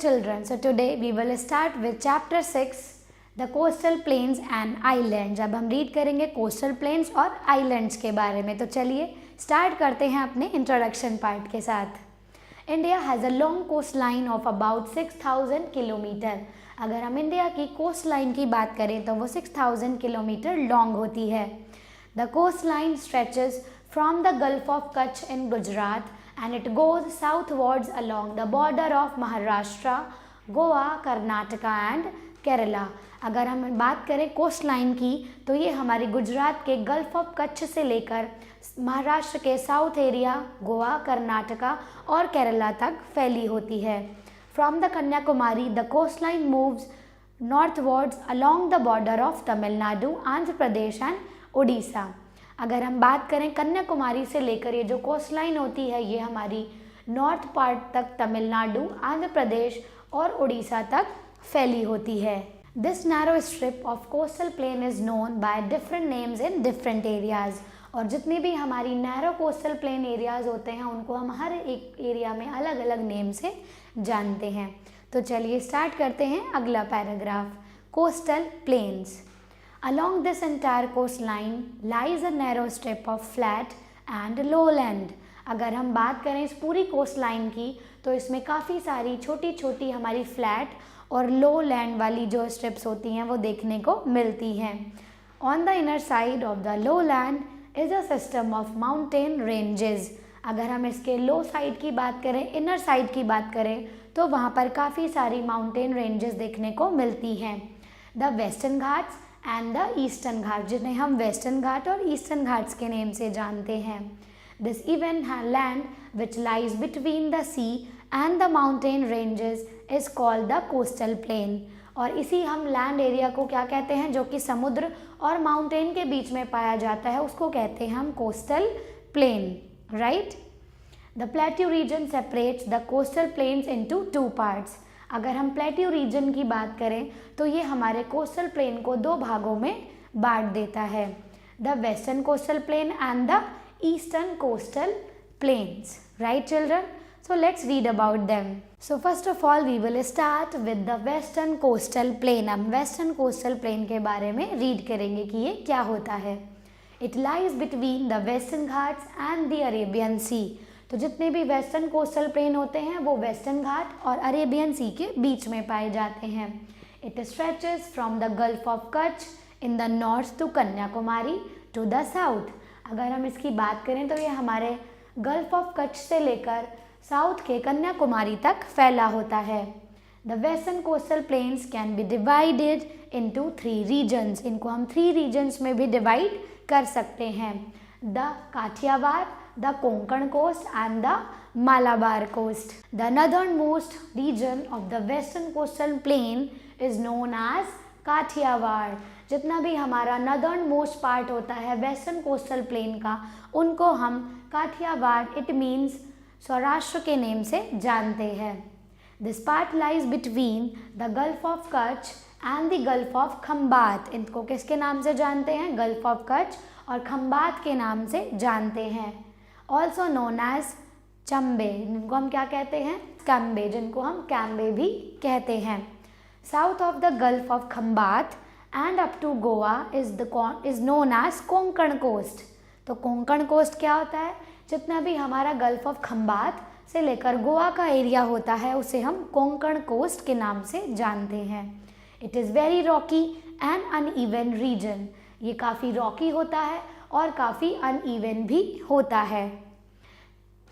children, so today we will start with chapter 6, the coastal plains and islands. अब हम read करेंगे coastal plains और islands के बारे में. तो चलिए स्टार्ट करते हैं अपने इंट्रोडक्शन पार्ट के साथ. India has a long coast line of about 6000 kilometre. अगर हम इंडिया की कोस्ट लाइन की बात करें तो वो 6000 किलोमीटर लॉन्ग होती है. The coast line stretches from the Gulf of Kutch in Gujarat and it goes southwards along the border of Maharashtra, Goa, Karnataka and Kerala. अगर हम बात करें कोस्ट लाइन की तो ये हमारी गुजरात के गल्फ ऑफ कच्छ से लेकर महाराष्ट्र के साउथ एरिया, गोवा, कर्नाटका और केरला तक फैली होती है. From the Kanyakumari the coast line moves northwards along the border of Tamil Nadu, Andhra Pradesh and Orissa. अगर हम बात करें कन्याकुमारी से लेकर ये जो कोस्ट लाइन होती है ये हमारी नॉर्थ पार्ट तक तमिलनाडु, आंध्र प्रदेश और उड़ीसा तक फैली होती है. This narrow strip of coastal plain is known by different names in different areas. और जितनी भी हमारी नैरो कोस्टल प्लेन एरियाज होते हैं उनको हम हर एक एरिया में अलग अलग नेम से जानते हैं. तो चलिए स्टार्ट करते हैं अगला paragraph. Coastal planes. Along this entire coastline lies a narrow strip of flat and lowland. अगर हम बात करें इस पूरी कोस्ट लाइन की तो इसमें काफ़ी सारी छोटी छोटी हमारी फ्लैट और लो लैंड वाली जो स्ट्रिप्स होती हैं वो देखने को मिलती हैं. On the inner side of the low land is a system of mountain ranges. अगर हम इसके लो साइड की बात करें, इनर साइड की बात करें तो वहाँ पर काफ़ी सारी माउंटेन रेंजेस देखने को मिलती हैं. The western Ghats and the eastern Ghat, जिन्हें हम वेस्टर्न घाट और ईस्टर्न घाट्स के नेम से जानते हैं. This even land which lies between the sea and the mountain ranges is called the coastal plain. और इसी हम लैंड एरिया को क्या कहते हैं जो कि समुद्र और माउंटेन के बीच में पाया जाता है उसको कहते हैं हम coastal plain. Right. The plateau region separates the coastal planes into 2 parts. अगर हम प्लेट्यू रीजन की बात करें तो ये हमारे कोस्टल प्लेन को 2 भागों में बांट देता है. The western coastal plain and the eastern coastal plains. Right children. So let's read about them. So first of all we will start with the western coastal plain. हम वेस्टर्न कोस्टल प्लेन के बारे में read करेंगे कि ये क्या होता है. It lies between the western Ghats and the Arabian sea. तो जितने भी वेस्टर्न कोस्टल प्लेन होते हैं वो वेस्टर्न घाट और अरेबियन सी के बीच में पाए जाते हैं. It stretches from the Gulf of Kutch in the north to Kanyakumari to the south. अगर हम इसकी बात करें तो ये हमारे गल्फ ऑफ कच्छ से लेकर साउथ के कन्याकुमारी तक फैला होता है. The western coastal plains can be divided into 3 regions. इनको हम 3 रीजन्स में भी डिवाइड कर सकते हैं. The Kathiawar, the Konkan coast and the Malabar coast. The northernmost region of the western coastal plain is known as Kathiawar. जितना भी हमारा नदर्न मोस्ट पार्ट होता है वेस्टर्न कोस्टल प्लेन का उनको हम काठियावाड़ इट मीन्स सौराष्ट्र के नेम से जानते हैं. This part lies between the Gulf of Kutch and the Gulf of Khambhat. इनको किसके नाम से जानते हैं? गल्फ ऑफ कच्छ और खंबात के नाम से जानते हैं. ऑल्सो नोन एज चंबे, जिनको हम क्या कहते हैं? कैम्बे, जिनको हम कैम्बे भी कहते हैं. South of the Gulf of Khambhat and up to Goa is known as Konkan coast. तो कोंकण कोस्ट क्या होता है? जितना भी हमारा गल्फ ऑफ खंबात से लेकर गोवा का एरिया होता है उसे हम कोंकण कोस्ट के नाम से जानते हैं. It is very rocky and uneven region. ये काफ़ी रॉकी होता है और काफ़ी अनइवन भी होता है.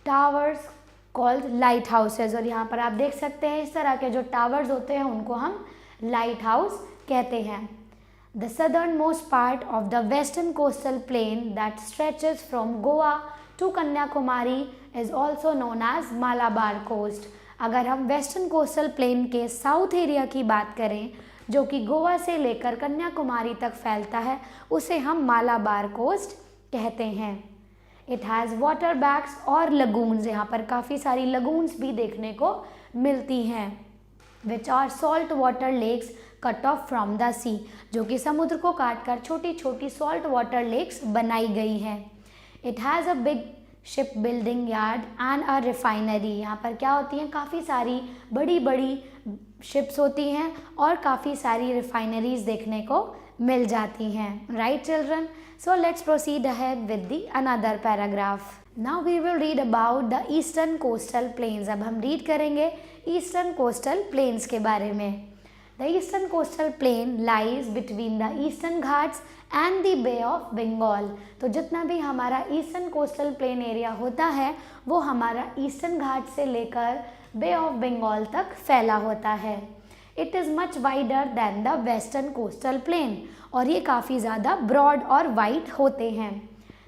Towers called light houses. और यहाँ पर आप देख सकते हैं इस तरह के जो टावर्स होते हैं उनको हम लाइट हाउस कहते हैं. The southernmost part of the western coastal plain that stretches from Goa to Kanyakumari is also known as Malabar coast. अगर हम वेस्टर्न कोस्टल प्लेन के साउथ एरिया की बात करें जो कि गोवा से लेकर कन्याकुमारी तक फैलता है उसे हम मालाबार कोस्ट कहते हैं. इट हैज़ वाटर बैग्स और लगून्स. यहाँ पर काफ़ी सारी लगून्स भी देखने को मिलती हैं. Which are salt water lakes cut off from the sea. जो कि समुद्र को काट कर छोटी छोटी सॉल्ट वाटर लेक्स बनाई गई हैं. It has a big ship building yard and a refinery. यहाँ पर क्या होती हैं, काफ़ी सारी बड़ी बड़ी शिप्स होती हैं और काफ़ी सारी रिफाइनरीज देखने को मिल जाती हैं। Right children, so let's proceed ahead with the another paragraph. Now we will read about the eastern coastal plains. अब हम रीड करेंगे ईस्टर्न कोस्टल प्लेन्स के बारे में। The eastern coastal plain lies between the eastern Ghats and the Bay of Bengal। तो जितना भी हमारा ईस्टर्न कोस्टल प्लेन एरिया होता है वो हमारा ईस्टर्न घाट से लेकर बे ऑफ बंगाल तक फैला होता है। It is much wider than the western coastal plain, और ये काफ़ी ज़्यादा ब्रॉड और वाइड होते हैं।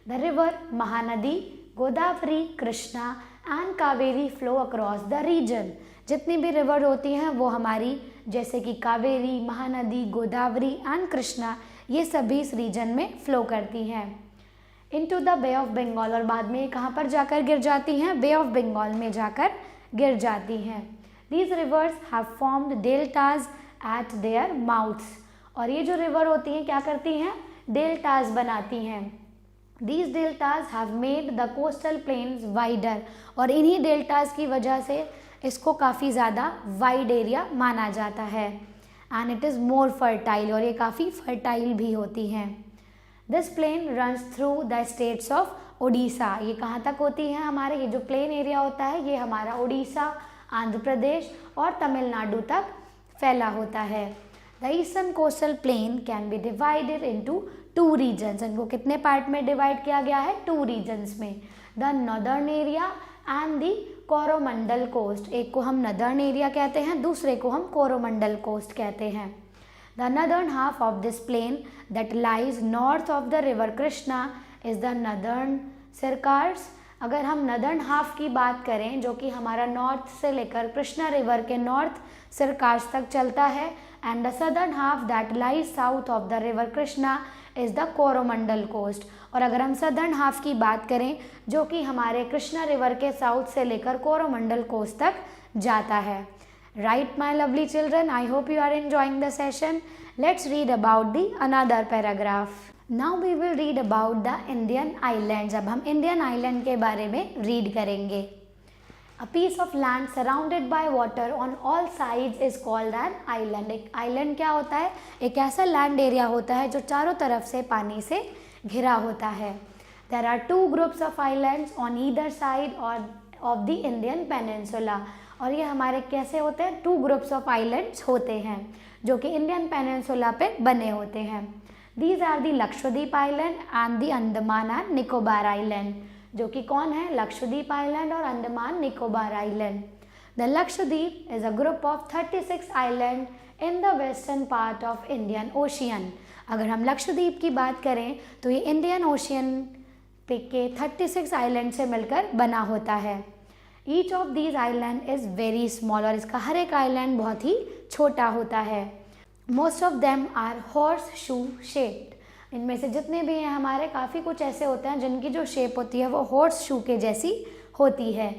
The river Mahanadi, Godavari, Krishna and Kaveri flow across the region. जितनी भी रिवर होती हैं वो हमारी जैसे कि कावेरी, महानदी, गोदावरी एंड कृष्णा, ये सभी इस रीजन में फ्लो करती हैं into the Bay of Bengal, और बाद में कहाँ पर जाकर गिर जाती हैं, बे ऑफ बंगाल में जाकर गिर जाती हैं। These rivers have formed deltas eight there mouths, और ये जो रिवर होती हैं क्या करती हैं, डेल्टाज बनाती हैं। These deltas have made the coastal planes wider, और इन्हीं डेल्टाज की वजह से इसको काफ़ी ज़्यादा वाइड एरिया माना जाता है। And it is more fertile, और ये काफ़ी फर्टाइल भी होती हैं। This plain runs through the states of Orissa. ये कहाँ तक होती है, हमारे ये जो प्लेन एरिया होता है ये हमारा उड़ीसा, आंध्र प्रदेश और तमिलनाडु तक फैला होता है। The eastern coastal plain can be divided into 2 regions. इनको कितने पार्ट में डिवाइड किया गया है, 2 रीजन्स में। The northern area and the Coromandel coast. एक को हम नदर्न एरिया कहते हैं, दूसरे को हम कोरोमंडल कोस्ट कहते हैं। The northern half of this plain that lies north of the river Krishna is the northern Circars. अगर हम नदर्न हाफ की बात करें जो कि हमारा नॉर्थ से लेकर कृष्णा रिवर के नॉर्थ सिरकार्स तक चलता है, and the southern half that lies south of the river Krishna is the Coromandel coast. और अगर हम सदर्न हाफ की बात करें जो कि हमारे कृष्णा रिवर के साउथ से लेकर कोरोमंडल कोस्ट तक जाता है। Right my lovely children, I hope you are enjoying the session. Let's read about the another paragraph. Now we will read about the Indian islands. अब हम इंडियन आइलैंड के बारे में रीड करेंगे। A piece of land surrounded by water on all sides is called an island। एक island क्या होता है, एक ऐसा लैंड एरिया होता है जो चारों तरफ से पानी से घिरा होता है। There are 2 groups of islands on either side of the Indian peninsula। और ये हमारे कैसे होते हैं, 2 groups of islands होते हैं जो कि इंडियन पेनिनसुला पे बने होते हैं। These are the Lakshadweep island and the Andaman and Nicobar island, जो कि कौन है, लक्षद्वीप आइलैंड और Andaman Nicobar island. The Lakshadweep is a group of 36 island in the western part of Indian ocean. अगर हम लक्षद्वीप की बात करें तो ये इंडियन ओशियन पे के 36 आइलैंड से मिलकर बना होता है। Each of these island is very small, और इसका हर एक आइलैंड बहुत ही छोटा होता है। Most of them are horseshoe shaped. इनमें से जितने भी हैं हमारे काफ़ी कुछ ऐसे होते हैं जिनकी जो शेप होती है वो हॉर्स शू के जैसी होती है।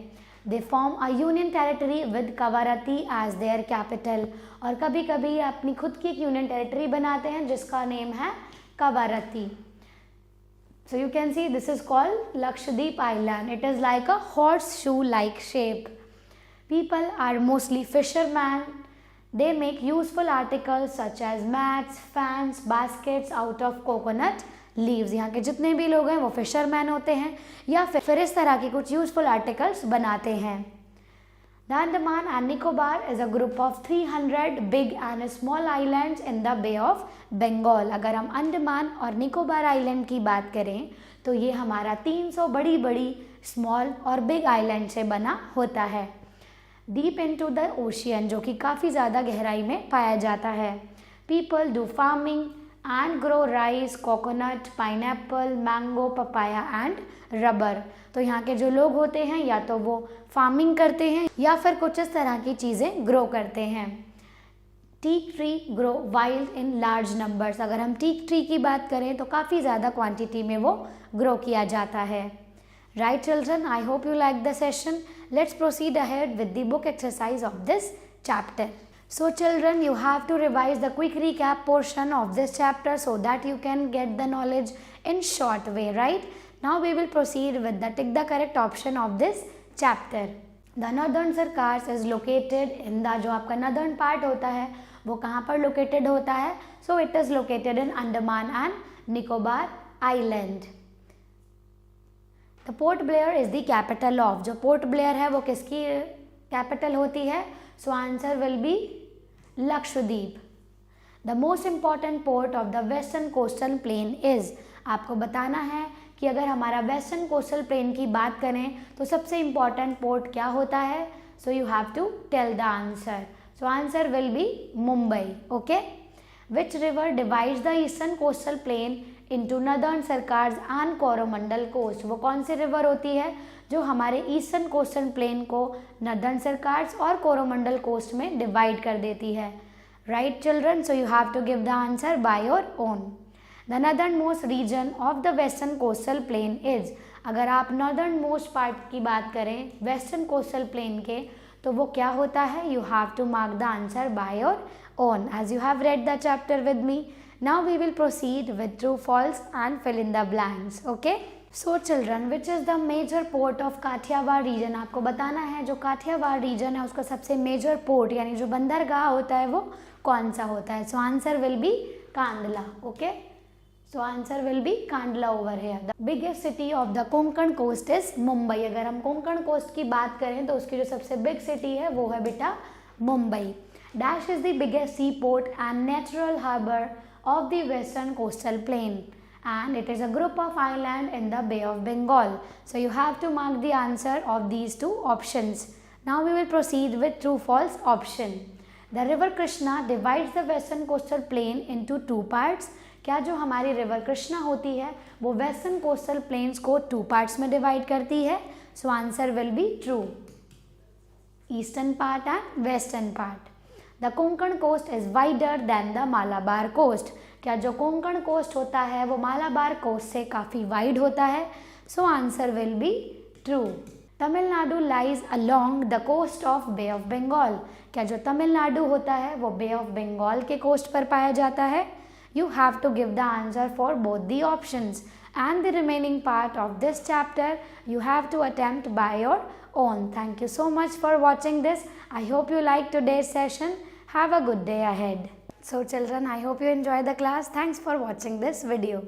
They form a union territory with Kavaratti as their capital, और कभी कभी अपनी खुद की एक यूनियन टेरिटरी बनाते हैं जिसका नेम है Kavaratti. So you can see this is called Lakshadweep island. It is like a horseshoe like shape. People are mostly fisherman. They make useful articles such as mats, fans, baskets out of coconut leaves। यहाँ के जितने भी लोग हैं वो fisherman होते हैं या फिर इस तरह की कुछ यूजफुल आर्टिकल्स बनाते हैं। The Andaman and Nicobar is a group of 300 big and small islands in the Bay of Bengal. अगर हम अंडमान और निकोबार आइलैंड की बात करें तो ये हमारा 300 बड़ी बड़ी स्मॉल और बिग आइलैंड से बना होता है। डीप इनटू द ओशियन, जो कि काफ़ी ज़्यादा गहराई में पाया जाता है। People do farming and grow rice, coconut, pineapple, mango, papaya and rubber. तो यहाँ के जो लोग होते हैं या तो वो फार्मिंग करते हैं या फिर कुछ इस तरह की चीज़ें ग्रो करते हैं। Teak tree grow wild in large numbers. अगर हम टीक ट्री की बात करें तो काफ़ी ज़्यादा क्वांटिटी में वो ग्रो किया जाता है। Right children, I hope you like the session. Let's proceed ahead with the book exercise of this chapter. So children, you have to revise the quick recap portion of this chapter so that you can get the knowledge in short way, right? Now we will proceed with the tick the correct option of this chapter. The northern Sarkars is located in the, जो आपका northern part होता है वो कहाँ पर located होता है? So it is located in Andaman and Nicobar Island. The Port Blair is the capital of, जो Port Blair है वो किसकी capital होती है? So answer will be Lakshadweep. The most important port of the western coastal plain is, आपको बताना है कि अगर हमारा वेस्टर्न कोस्टल प्लेन की बात करें तो सबसे इम्पॉर्टेंट पोर्ट क्या होता है? So you have to tell the answer. So answer will be Mumbai. Okay. Which river divides the eastern coastal plain into northern Circars and Coromandel coast? वो कौन सी रिवर होती है जो हमारे ईस्टर्न कोस्टल प्लेन को नदर्न सरकार्स और कोरोमंडल कोस्ट में डिवाइड कर देती है? Right children, so you have to give the answer by your own. The northernmost region of the western coastal plain is, अगर आप northernmost part की बात करें western coastal plain के तो वो क्या होता है? You have to mark the answer by your own as you have read the chapter with me. Now we will proceed with true false and fill in the blanks. Okay. So children, which is the major port of Kathiawar region? आपको बताना है जो Kathiawar region है उसका सबसे major port यानी जो बंदरगाह होता है वो कौन सा होता है? So answer will be Kandla. Okay. So answer will be Kandla over here. The biggest city of the Konkan coast is Mumbai. अगर हम कोंकण कोस्ट की बात करें तो उसकी जो सबसे बिग सिटी है वो है बेटा Mumbai. Dash is the biggest seaport and natural harbour of the western coastal plain and it is a group of islands in the Bay of Bengal. So you have to mark the answer of these two options. Now we will proceed with true false option. The river Krishna divides the western coastal plain into two parts. क्या जो हमारी river Krishna होती है वो western coastal plains को two parts में divide करती है? So answer will be true. Eastern part and western part. The Konkan coast is wider than the Malabar coast. क्या जो कोंकण कोस्ट होता है वो मालाबार कोस्ट से काफ़ी वाइड होता है? So answer will be true. Tamil Nadu lies along the coast of Bay of Bengal. क्या जो तमिलनाडु होता है वो बे ऑफ बंगाल के कोस्ट पर पाया जाता है? You have to give the answer for both the options and the remaining part of this chapter you have to attempt by your own. Thank you so much for watching this. I hope you liked today's session. Have a good day ahead. So children, I hope you enjoy the class. Thanks for watching this video.